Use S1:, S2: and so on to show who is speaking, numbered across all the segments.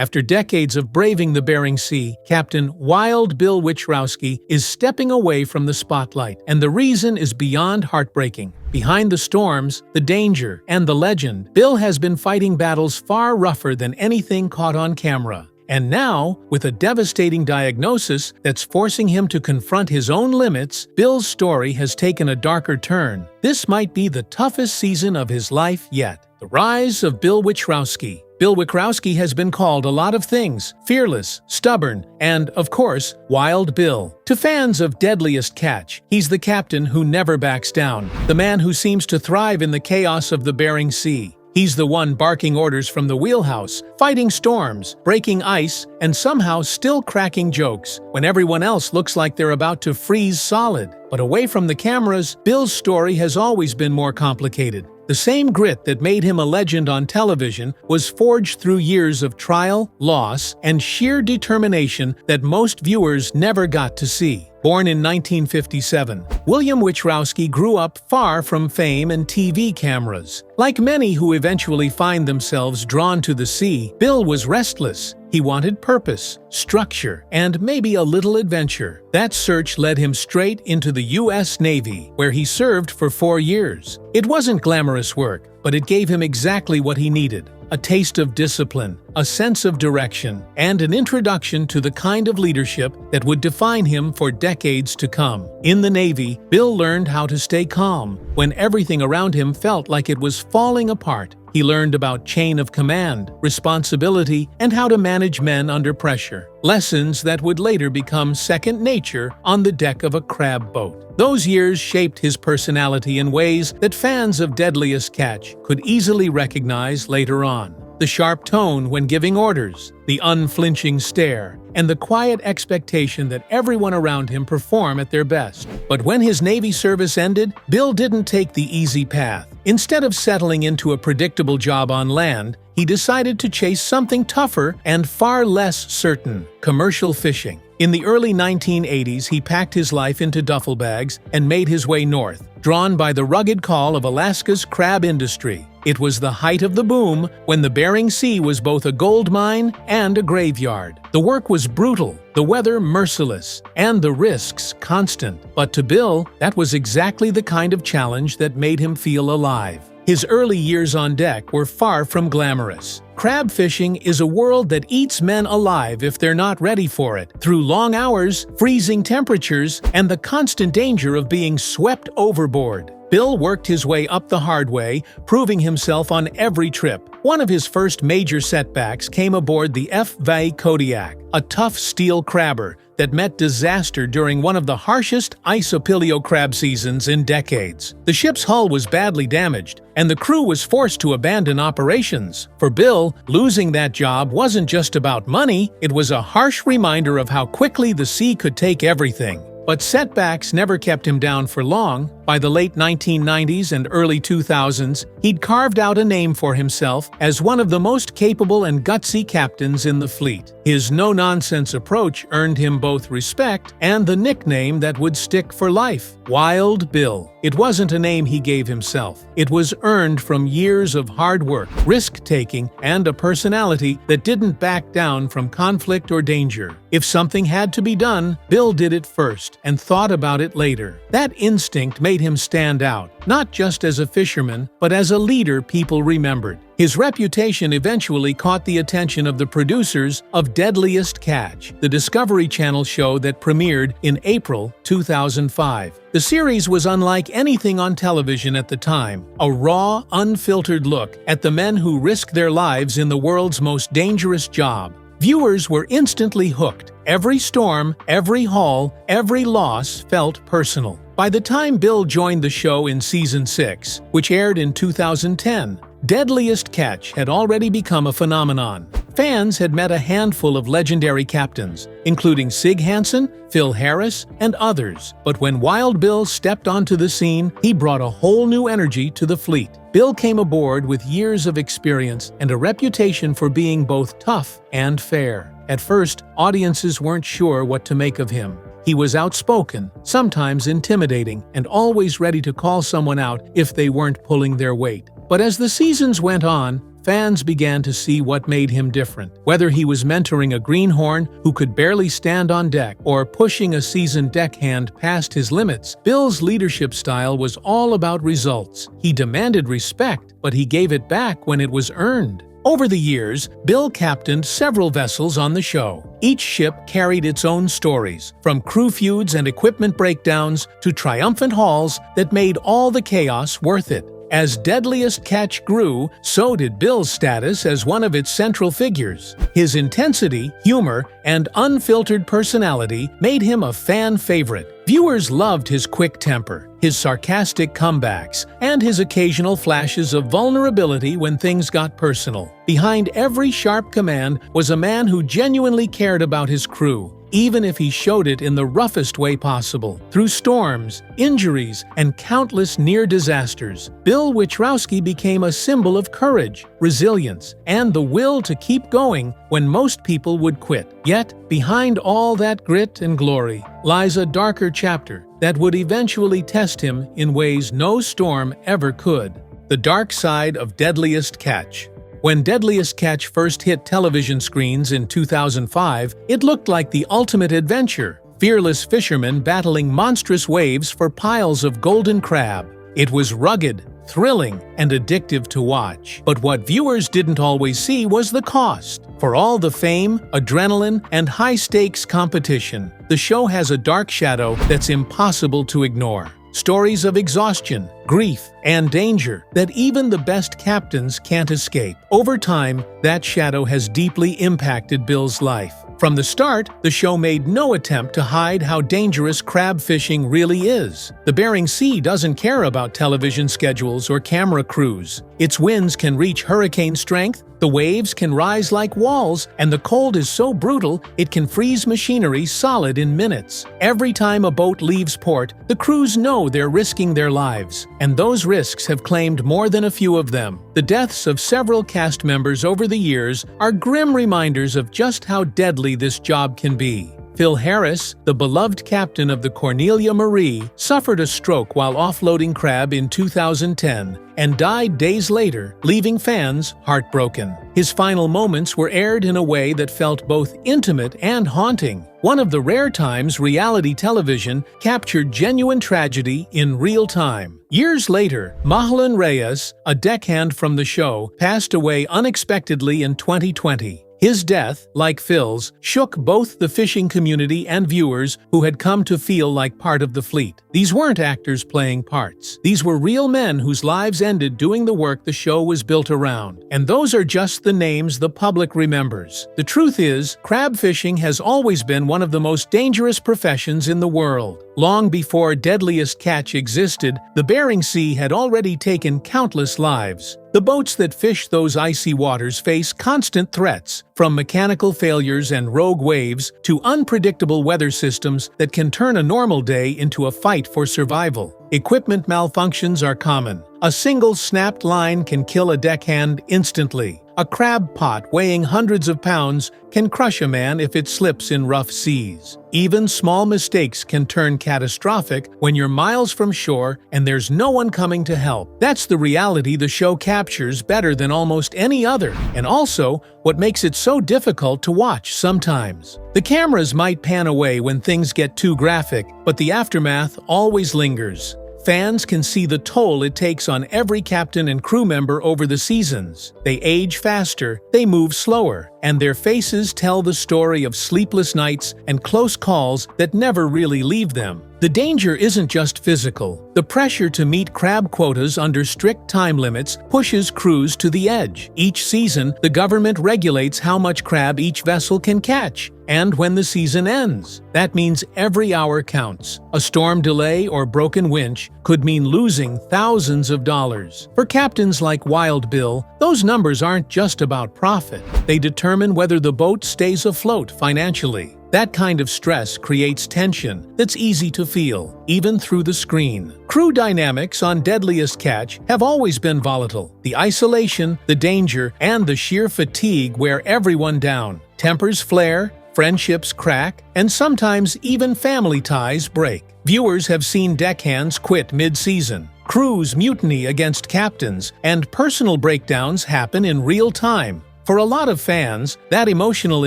S1: After decades of braving the Bering Sea, Captain Wild Bill Wichrowski is stepping away from the spotlight, and the reason is beyond heartbreaking. Behind the storms, the danger, and the legend, Bill has been fighting battles far rougher than anything caught on camera. And now, with a devastating diagnosis that's forcing him to confront his own limits, Bill's story has taken a darker turn. This might be the toughest season of his life yet. The rise of Bill Wichrowski. Bill Wichrowski has been called a lot of things: fearless, stubborn, and, of course, Wild Bill. To fans of Deadliest catch, he's the captain who never backs down, the man who seems to thrive in the chaos of the Bering Sea. He's the one barking orders from the wheelhouse, fighting storms, breaking ice, and somehow still cracking jokes when everyone else looks like they're about to freeze solid. But away from the cameras, Bill's story has always been more complicated. The same grit that made him a legend on television was forged through years of trial, loss, and sheer determination that most viewers never got to see. Born in 1957, William Wichrowski grew up far from fame and TV cameras. Like many who eventually find themselves drawn to the sea, Bill was restless. He wanted purpose, structure, and maybe a little adventure. That search led him straight into the U.S. Navy, where he served for 4 years. It wasn't glamorous work, but it gave him exactly what he needed: a taste of discipline, a sense of direction, and an introduction to the kind of leadership that would define him for decades to come. In the Navy, Bill learned how to stay calm when everything around him felt like it was falling apart. He learned about chain of command, responsibility, and how to manage men under pressure. Lessons that would later become second nature on the deck of a crab boat. Those years shaped his personality in ways that fans of Deadliest catch could easily recognize later on. The sharp tone when giving orders, the unflinching stare, and the quiet expectation that everyone around him perform at their best. But when his Navy service ended, Bill didn't take the easy path. Instead of settling into a predictable job on land, he decided to chase something tougher and far less certain: commercial fishing. In the early 1980s, he packed his life into duffel bags and made his way north, drawn by the rugged call of Alaska's crab industry. It was the height of the boom, when the Bering Sea was both a gold mine and a graveyard. The work was brutal, the weather merciless, and the risks constant. But to Bill, that was exactly the kind of challenge that made him feel alive. His early years on deck were far from glamorous. Crab fishing is a world that eats men alive if they're not ready for it, through long hours, freezing temperatures, and the constant danger of being swept overboard. Bill worked his way up the hard way, proving himself on every trip. One of his first major setbacks came aboard the F.V. Kodiak, a tough steel crabber that met disaster during one of the harshest isopilio crab seasons in decades. The ship's hull was badly damaged, and the crew was forced to abandon operations. For Bill, losing that job wasn't just about money, it was a harsh reminder of how quickly the sea could take everything. But setbacks never kept him down for long. By the late 1990s and early 2000s, he'd carved out a name for himself as one of the most capable and gutsy captains in the fleet. His no-nonsense approach earned him both respect and the nickname that would stick for life: Wild Bill. It wasn't a name he gave himself. It was earned from years of hard work, risk-taking, and a personality that didn't back down from conflict or danger. If something had to be done, Bill did it first and thought about it later. That instinct made him stand out, not just as a fisherman, but as a leader people remembered. His reputation eventually caught the attention of the producers of Deadliest Catch, the Discovery Channel show that premiered in April 2005. The series was unlike anything on television at the time, a raw, unfiltered look at the men who risk their lives in the world's most dangerous job. Viewers were instantly hooked. Every storm, every haul, every loss felt personal. By the time Bill joined the show in Season 6, which aired in 2010, Deadliest Catch had already become a phenomenon. Fans had met a handful of legendary captains, including Sig Hansen, Phil Harris, and others. But when Wild Bill stepped onto the scene, he brought a whole new energy to the fleet. Bill came aboard with years of experience and a reputation for being both tough and fair. At first, audiences weren't sure what to make of him. He was outspoken, sometimes intimidating, and always ready to call someone out if they weren't pulling their weight. But as the seasons went on, fans began to see what made him different. Whether he was mentoring a greenhorn who could barely stand on deck or pushing a seasoned deckhand past his limits, Bill's leadership style was all about results. He demanded respect, but he gave it back when it was earned. Over the years, Bill captained several vessels on the show. Each ship carried its own stories, from crew feuds and equipment breakdowns to triumphant hauls that made all the chaos worth it. As Deadliest catch grew, so did Bill's status as one of its central figures. His intensity, humor, and unfiltered personality made him a fan favorite. Viewers loved his quick temper, his sarcastic comebacks, and his occasional flashes of vulnerability when things got personal. Behind every sharp command was a man who genuinely cared about his crew, even if he showed it in the roughest way possible. Through storms, injuries, and countless near disasters, Bill Wichrowski became a symbol of courage, resilience, and the will to keep going when most people would quit. Yet, behind all that grit and glory lies a darker chapter that would eventually test him in ways no storm ever could. The dark side of Deadliest catch. When Deadliest catch first hit television screens in 2005, it looked like the ultimate adventure. Fearless fishermen battling monstrous waves for piles of golden crab. It was rugged, thrilling, and addictive to watch. But what viewers didn't always see was the cost. For all the fame, adrenaline, and high-stakes competition, the show has a dark shadow that's impossible to ignore. Stories of exhaustion, grief, and danger that even the best captains can't escape. Over time, that shadow has deeply impacted Bill's life. From the start, the show made no attempt to hide how dangerous crab fishing really is. The Bering Sea doesn't care about television schedules or camera crews. Its winds can reach hurricane strength, the waves can rise like walls, and the cold is so brutal it can freeze machinery solid in minutes. Every time a boat leaves port, the crews know they're risking their lives, and those risks have claimed more than a few of them. The deaths of several cast members over the years are grim reminders of just how deadly this job can be. Phil Harris, the beloved captain of the Cornelia Marie, suffered a stroke while offloading crab in 2010 and died days later, leaving fans heartbroken. His final moments were aired in a way that felt both intimate and haunting. One of the rare times reality television captured genuine tragedy in real time. Years later, Mahalan Reyes, a deckhand from the show, passed away unexpectedly in 2020. His death, like Phil's, shook both the fishing community and viewers who had come to feel like part of the fleet. These weren't actors playing parts. These were real men whose lives ended doing the work the show was built around. And those are just the names the public remembers. The truth is, crab fishing has always been one of the most dangerous professions in the world. Long before Deadliest catch existed, the Bering Sea had already taken countless lives. The boats that fish those icy waters face constant threats, from mechanical failures and rogue waves to unpredictable weather systems that can turn a normal day into a fight for survival. Equipment malfunctions are common. A single snapped line can kill a deckhand instantly. A crab pot weighing hundreds of pounds can crush a man if it slips in rough seas. Even small mistakes can turn catastrophic when you're miles from shore and there's no one coming to help. That's the reality the show captures better than almost any other, and also what makes it so difficult to watch sometimes. The cameras might pan away when things get too graphic, but the aftermath always lingers. Fans can see the toll it takes on every captain and crew member over the seasons. They age faster, they move slower, and their faces tell the story of sleepless nights and close calls that never really leave them. The danger isn't just physical. The pressure to meet crab quotas under strict time limits pushes crews to the edge. Each season, the government regulates how much crab each vessel can catch, and when the season ends. That means every hour counts. A storm delay or broken winch could mean losing thousands of dollars. For captains like Wild Bill, those numbers aren't just about profit. They determine whether the boat stays afloat financially. That kind of stress creates tension that's easy to feel, even through the screen. Crew dynamics on Deadliest catch have always been volatile. The isolation, the danger, and the sheer fatigue wear everyone down. Tempers flare, friendships crack, and sometimes even family ties break. Viewers have seen deckhands quit mid-season. crews mutiny against captains, and personal breakdowns happen in real time. For a lot of fans, that emotional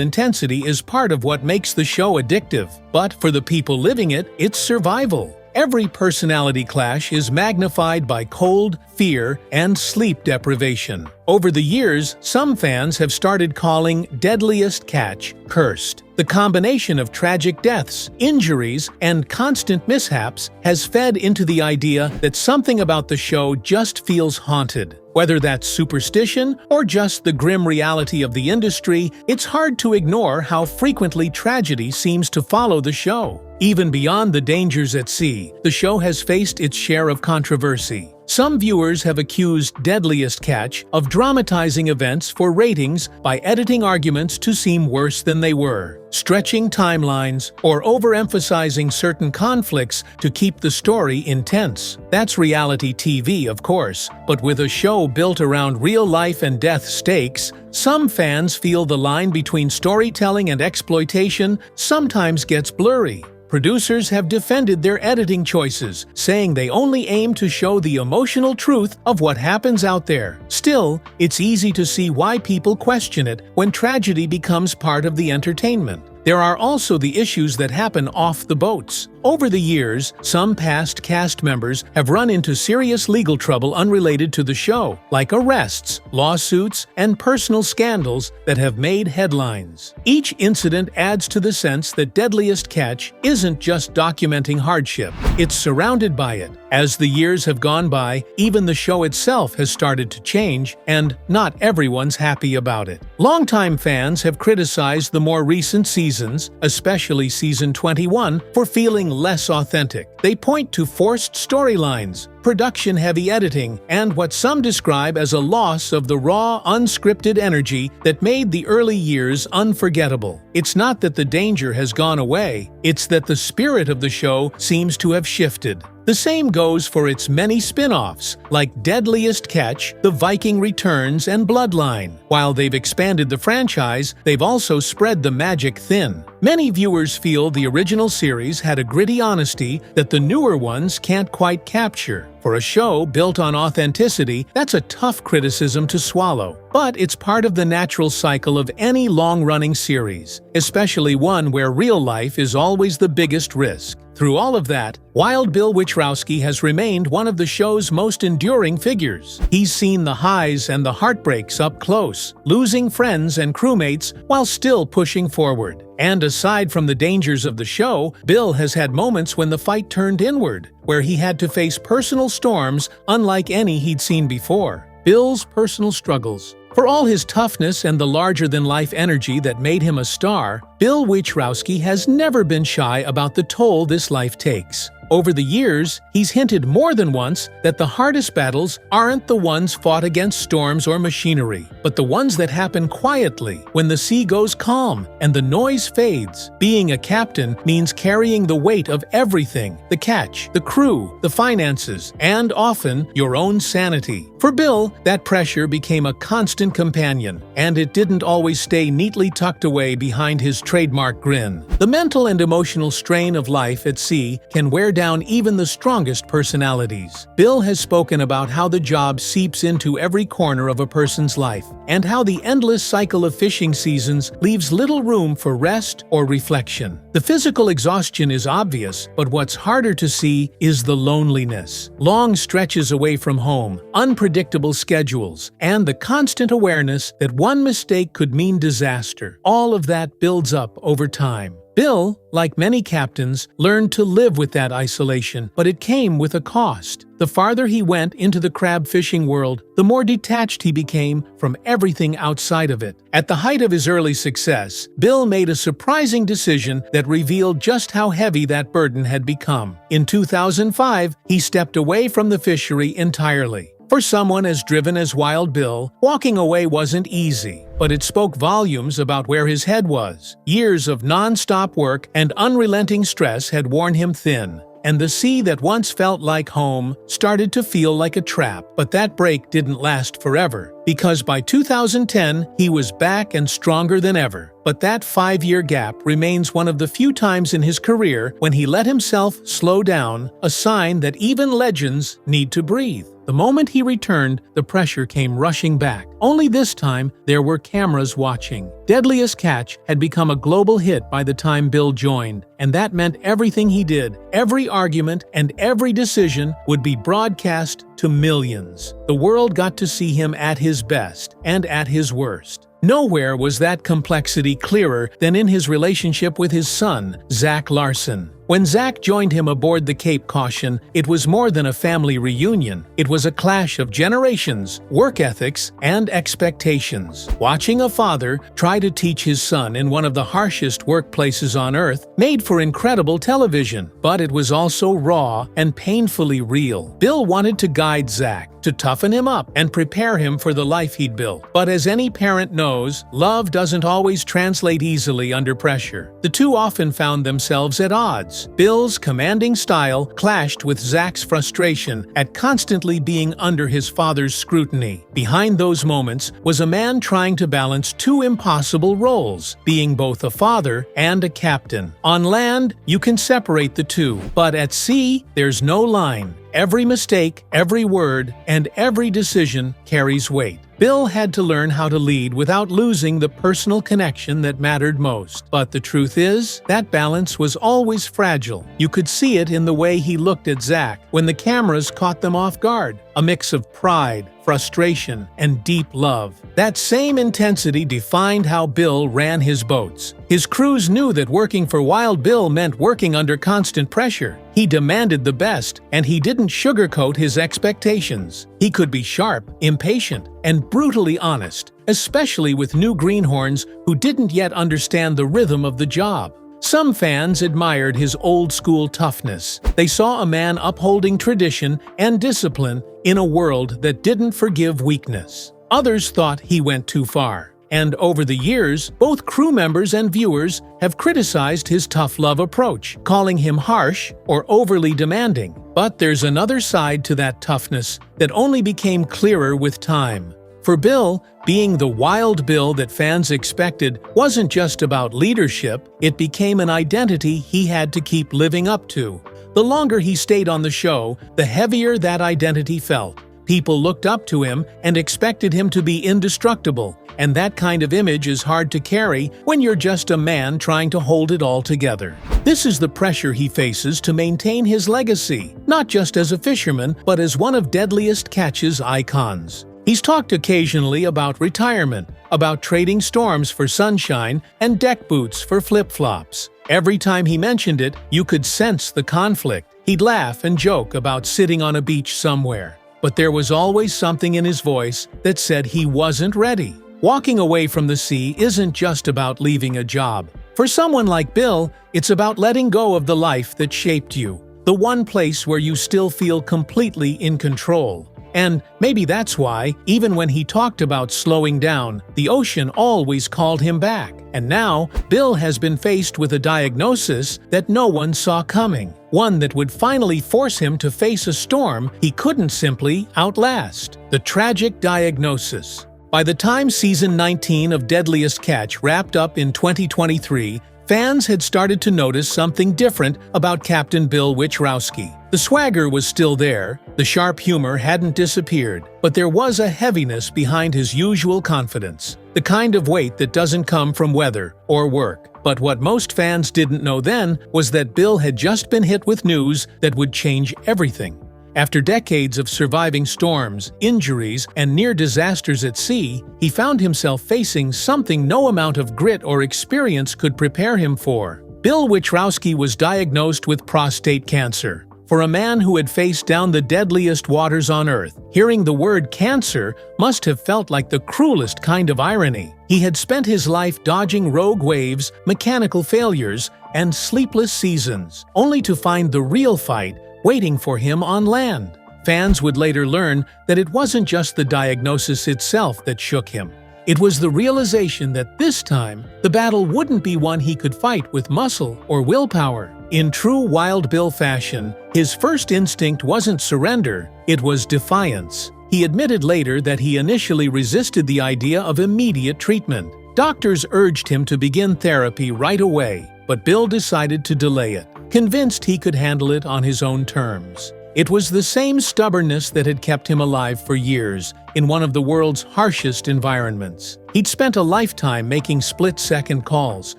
S1: intensity is part of what makes the show addictive. But for the people living it, it's survival. Every personality clash is magnified by cold, fear, and sleep deprivation. Over the years, some fans have started calling Deadliest catch cursed. The combination of tragic deaths, injuries, and constant mishaps has fed into the idea that something about the show just feels haunted. Whether that's superstition or just the grim reality of the industry, it's hard to ignore how frequently tragedy seems to follow the show. Even beyond the dangers at sea, the show has faced its share of controversy. Some viewers have accused Deadliest Catch of dramatizing events for ratings by editing arguments to seem worse than they were, stretching timelines, or overemphasizing certain conflicts to keep the story intense. That's reality TV, of course, but with a show built around real life and death stakes, some fans feel the line between storytelling and exploitation sometimes gets blurry. Producers have defended their editing choices, saying they only aim to show the emotional truth of what happens out there. Still, it's easy to see why people question it when tragedy becomes part of the entertainment. There are also the issues that happen off the boats. Over the years, some past cast members have run into serious legal trouble unrelated to the show, like arrests, lawsuits, and personal scandals that have made headlines. Each incident adds to the sense that Deadliest Catch isn't just documenting hardship, it's surrounded by it. As the years have gone by, even the show itself has started to change, and not everyone's happy about it. Longtime fans have criticized the more recent seasons, especially season 21, for feeling less authentic. They point to forced storylines, production-heavy editing, and what some describe as a loss of the raw, unscripted energy that made the early years unforgettable. It's not that the danger has gone away, it's that the spirit of the show seems to have shifted. The same goes for its many spin-offs, like Deadliest Catch, The Viking Returns, and Bloodline. While they've expanded the franchise, they've also spread the magic thin. Many viewers feel the original series had a gritty honesty that the newer ones can't quite capture. For a show built on authenticity, that's a tough criticism to swallow. But it's part of the natural cycle of any long-running series, especially one where real life is always the biggest risk. Through all of that, Wild Bill Wichrowski has remained one of the show's most enduring figures. He's seen the highs and the heartbreaks up close, losing friends and crewmates while still pushing forward. And aside from the dangers of the show, Bill has had moments when the fight turned inward, where he had to face personal storms unlike any he'd seen before. Bill's personal struggles. For all his toughness and the larger-than-life energy that made him a star, Bill Wichrowski has never been shy about the toll this life takes. Over the years, he's hinted more than once that the hardest battles aren't the ones fought against storms or machinery, but the ones that happen quietly, when the sea goes calm and the noise fades. Being a captain means carrying the weight of everything: the catch, the crew, the finances, and often your own sanity. For Bill, that pressure became a constant companion, and it didn't always stay neatly tucked away behind his trademark grin. The mental and emotional strain of life at sea can wear down even the strongest personalities. Bill has spoken about how the job seeps into every corner of a person's life, and how the endless cycle of fishing seasons leaves little room for rest or reflection. The physical exhaustion is obvious, but what's harder to see is the loneliness. Long stretches away from home, unpredictable schedules, and the constant awareness that one mistake could mean disaster. All of that builds up over time. Bill, like many captains, learned to live with that isolation, but it came with a cost. The farther he went into the crab fishing world, the more detached he became from everything outside of it. At the height of his early success, Bill made a surprising decision that revealed just how heavy that burden had become. In 2005, he stepped away from the fishery entirely. For someone as driven as Wild Bill, walking away wasn't easy, but it spoke volumes about where his head was. Years of non-stop work and unrelenting stress had worn him thin. and the sea that once felt like home started to feel like a trap. But that break didn't last forever, because by 2010, he was back and stronger than ever. But that 5-year gap remains one of the few times in his career when he let himself slow down, a sign that even legends need to breathe. The moment he returned, the pressure came rushing back. Only this time, there were cameras watching. Deadliest Catch had become a global hit by the time Bill joined, and that meant everything he did, every argument, and every decision would be broadcast to millions. The world got to see him at his best and at his worst. Nowhere was that complexity clearer than in his relationship with his son, Zach Larson. When Zach joined him aboard the Cape Caution, it was more than a family reunion. It was a clash of generations, work ethics, and expectations. Watching a father try to teach his son in one of the harshest workplaces on Earth made for incredible television, but it was also raw and painfully real. Bill wanted to guide Zach, to toughen him up and prepare him for the life he'd built. But as any parent knows, love doesn't always translate easily under pressure. The two often found themselves at odds. Bill's commanding style clashed with Zach's frustration at constantly being under his father's scrutiny. Behind those moments was a man trying to balance two impossible roles, being both a father and a captain. On land, you can separate the two, but at sea, there's no line. Every mistake, every word, and every decision carries weight. Bill had to learn how to lead without losing the personal connection that mattered most. But the truth is, that balance was always fragile. You could see it in the way he looked at Zach when the cameras caught them off guard. A mix of pride, frustration, and deep love. That same intensity defined how Bill ran his boats. His crews knew that working for Wild Bill meant working under constant pressure. He demanded the best, and he didn't sugarcoat his expectations. He could be sharp, impatient, and brutally honest, especially with new greenhorns who didn't yet understand the rhythm of the job. Some fans admired his old-school toughness. They saw a man upholding tradition and discipline in a world that didn't forgive weakness. Others thought he went too far. And over the years, both crew members and viewers have criticized his tough love approach, calling him harsh or overly demanding. But there's another side to that toughness that only became clearer with time. For Bill, being the Wild Bill that fans expected wasn't just about leadership, it became an identity he had to keep living up to. The longer he stayed on the show, the heavier that identity felt. People looked up to him and expected him to be indestructible, and that kind of image is hard to carry when you're just a man trying to hold it all together. This is the pressure he faces to maintain his legacy, not just as a fisherman, but as one of Deadliest Catch's icons. He's talked occasionally about retirement, about trading storms for sunshine and deck boots for flip-flops. Every time he mentioned it, you could sense the conflict. He'd laugh and joke about sitting on a beach somewhere. But there was always something in his voice that said he wasn't ready. Walking away from the sea isn't just about leaving a job. For someone like Bill, it's about letting go of the life that shaped you, the one place where you still feel completely in control. And maybe that's why, even when he talked about slowing down, the ocean always called him back. And now, Bill has been faced with a diagnosis that no one saw coming. One that would finally force him to face a storm he couldn't simply outlast. The tragic diagnosis. By the time season 19 of Deadliest Catch wrapped up in 2023, fans had started to notice something different about Captain Bill Wichrowski. The swagger was still there, the sharp humor hadn't disappeared, but there was a heaviness behind his usual confidence, the kind of weight that doesn't come from weather or work. But what most fans didn't know then was that Bill had just been hit with news that would change everything. After decades of surviving storms, injuries, and near disasters at sea, he found himself facing something no amount of grit or experience could prepare him for. Bill Wichrowski was diagnosed with prostate cancer. For a man who had faced down the deadliest waters on Earth, hearing the word cancer must have felt like the cruelest kind of irony. He had spent his life dodging rogue waves, mechanical failures, and sleepless seasons, only to find the real fight waiting for him on land. Fans would later learn that it wasn't just the diagnosis itself that shook him. It was the realization that this time, the battle wouldn't be one he could fight with muscle or willpower. In true Wild Bill fashion, his first instinct wasn't surrender, it was defiance. He admitted later that he initially resisted the idea of immediate treatment. Doctors urged him to begin therapy right away, but Bill decided to delay it, convinced he could handle it on his own terms. It was the same stubbornness that had kept him alive for years in one of the world's harshest environments. He'd spent a lifetime making split-second calls,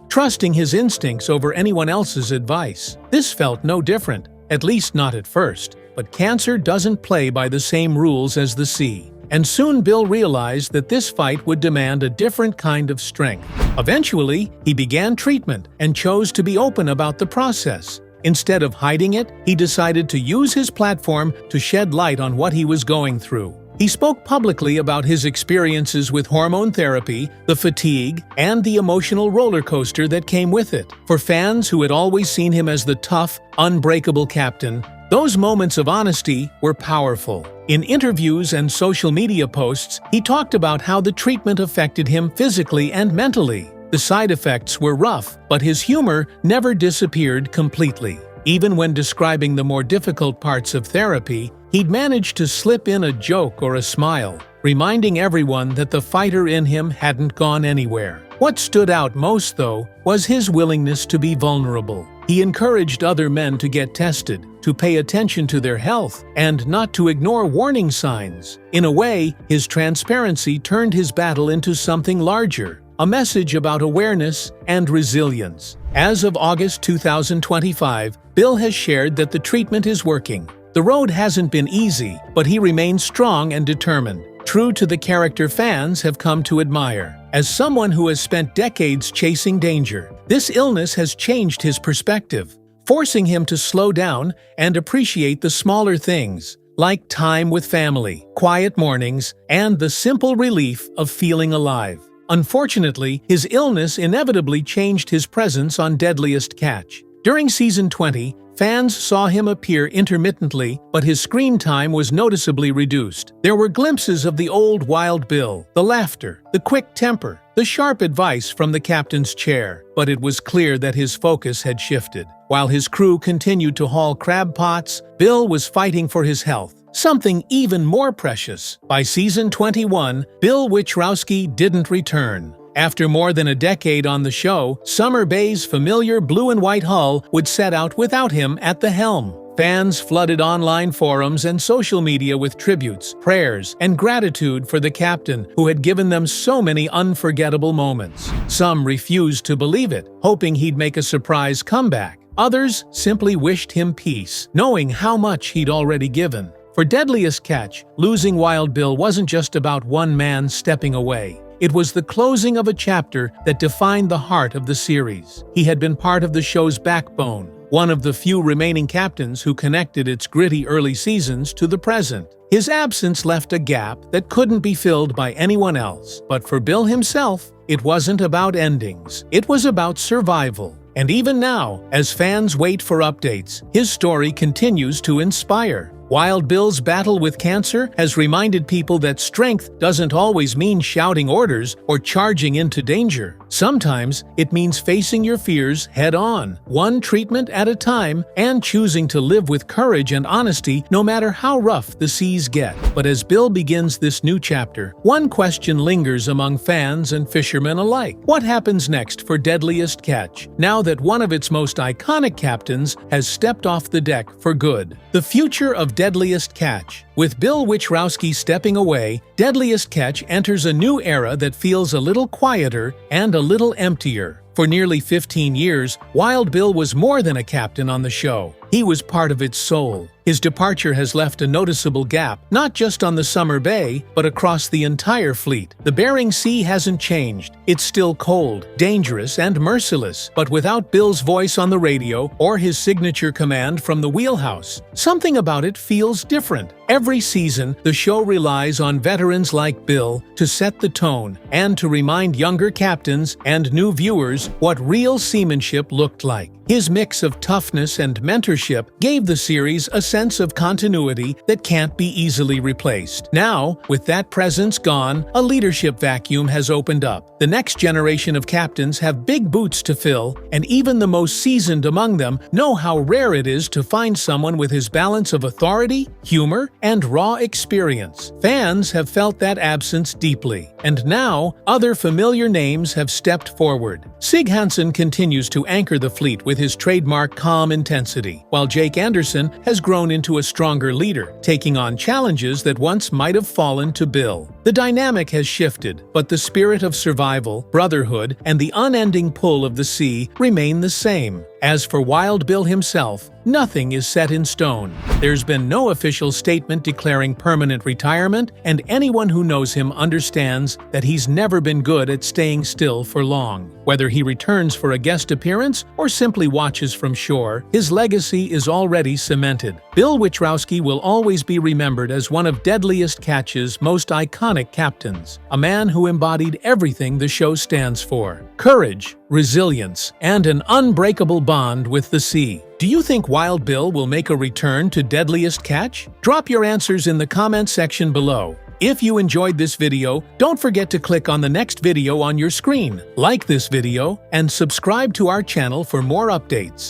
S1: trusting his instincts over anyone else's advice. This felt no different, at least not at first. But cancer doesn't play by the same rules as the sea. And soon Bill realized that this fight would demand a different kind of strength. Eventually, he began treatment and chose to be open about the process. Instead of hiding it, he decided to use his platform to shed light on what he was going through. He spoke publicly about his experiences with hormone therapy, the fatigue, and the emotional roller coaster that came with it. For fans who had always seen him as the tough, unbreakable captain, those moments of honesty were powerful. In interviews and social media posts, he talked about how the treatment affected him physically and mentally. The side effects were rough, but his humor never disappeared completely. Even when describing the more difficult parts of therapy, he'd managed to slip in a joke or a smile, reminding everyone that the fighter in him hadn't gone anywhere. What stood out most, though, was his willingness to be vulnerable. He encouraged other men to get tested, to pay attention to their health, and not to ignore warning signs. In a way, his transparency turned his battle into something larger, a message about awareness and resilience. As of August 2025, Bill has shared that the treatment is working. The road hasn't been easy, but he remains strong and determined, true to the character fans have come to admire. As someone who has spent decades chasing danger, this illness has changed his perspective, forcing him to slow down and appreciate the smaller things, like time with family, quiet mornings, and the simple relief of feeling alive. Unfortunately, his illness inevitably changed his presence on Deadliest Catch. During Season 20, fans saw him appear intermittently, but his screen time was noticeably reduced. There were glimpses of the old Wild Bill, the laughter, the quick temper, the sharp advice from the captain's chair, but it was clear that his focus had shifted. While his crew continued to haul crab pots, Bill was fighting for his health, something even more precious. By Season 21, Bill Wichrowski didn't return. After more than a decade on the show, Summer Bay's familiar blue and white hull would set out without him at the helm. Fans flooded online forums and social media with tributes, prayers, and gratitude for the captain who had given them so many unforgettable moments. Some refused to believe it, hoping he'd make a surprise comeback. Others simply wished him peace, knowing how much he'd already given. For Deadliest Catch, losing Wild Bill wasn't just about one man stepping away. It was the closing of a chapter that defined the heart of the series. He had been part of the show's backbone, one of the few remaining captains who connected its gritty early seasons to the present. His absence left a gap that couldn't be filled by anyone else. But for Bill himself, it wasn't about endings. It was about survival. And even now, as fans wait for updates, his story continues to inspire. Wild Bill's battle with cancer has reminded people that strength doesn't always mean shouting orders or charging into danger. Sometimes it means facing your fears head-on, one treatment at a time, and choosing to live with courage and honesty no matter how rough the seas get. But as Bill begins this new chapter, one question lingers among fans and fishermen alike. What happens next for Deadliest Catch, now that one of its most iconic captains has stepped off the deck for good? The future of Deadliest Catch. With Bill Wichrowski stepping away, Deadliest Catch enters a new era that feels a little quieter and a little emptier. For nearly 15 years, Wild Bill was more than a captain on the show. He was part of its soul. His departure has left a noticeable gap, not just on the Summer Bay, but across the entire fleet. The Bering Sea hasn't changed. It's still cold, dangerous, and merciless, but without Bill's voice on the radio or his signature command from the wheelhouse, something about it feels different. Every season, the show relies on veterans like Bill to set the tone and to remind younger captains and new viewers viewers what real seamanship looked like. His mix of toughness and mentorship gave the series a sense of continuity that can't be easily replaced. Now, with that presence gone, a leadership vacuum has opened up. The next generation of captains have big boots to fill, and even the most seasoned among them know how rare it is to find someone with his balance of authority, humor, and raw experience. Fans have felt that absence deeply, and now other familiar names have stepped forward. Sig Hansen continues to anchor the fleet with his trademark calm intensity, while Jake Anderson has grown into a stronger leader, taking on challenges that once might have fallen to Bill. The dynamic has shifted, but the spirit of survival, brotherhood, and the unending pull of the sea remain the same. As for Wild Bill himself, nothing is set in stone. There's been no official statement declaring permanent retirement, and anyone who knows him understands that he's never been good at staying still for long. Whether he returns for a guest appearance or simply watches from shore, his legacy is already cemented. Bill Wichrowski will always be remembered as one of Deadliest Catch's most iconic captains, a man who embodied everything the show stands for: courage, resilience, and an unbreakable bond with the sea. Do you think Wild Bill will make a return to Deadliest Catch? Drop your answers in the comment section below. If you enjoyed this video, don't forget to click on the next video on your screen, like this video, and subscribe to our channel for more updates.